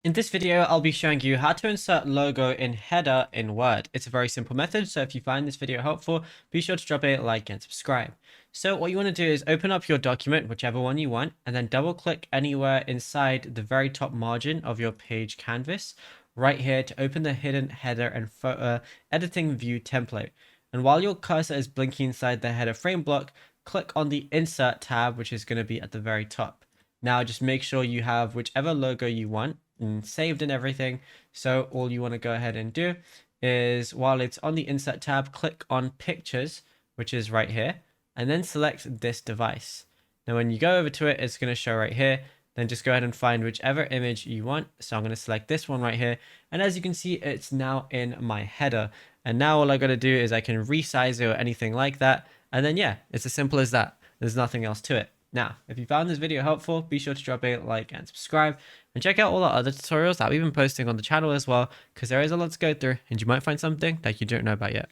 In this video, I'll be showing you how to insert logo in header in Word. It's a very simple method, so if you find this video helpful, be sure to drop a like and subscribe. So what you want to do is open up your document, whichever one you want, and then double click anywhere inside the very top margin of your page canvas, right here to open the hidden header and photo editing view template. And while your cursor is blinking inside the header frame block, click on the insert tab, which is going to be at the very top. Now just make sure you have whichever logo you want and saved and everything. So all you want to go ahead and do is, while it's on the insert tab, click on pictures, which is right here, and then select this device. Now when you go over to it, it's going to show right here. Then just go ahead and find whichever image you want. So I'm going to select this one right here. And as you can see, it's now in my header. And now all I got to do is I can resize it or anything like that. And then yeah, it's as simple as that. There's nothing else to it. Now, if you found this video helpful, be sure to drop a like and subscribe, and check out all our other tutorials that we've been posting on the channel as well, because there is a lot to go through and you might find something that you don't know about yet.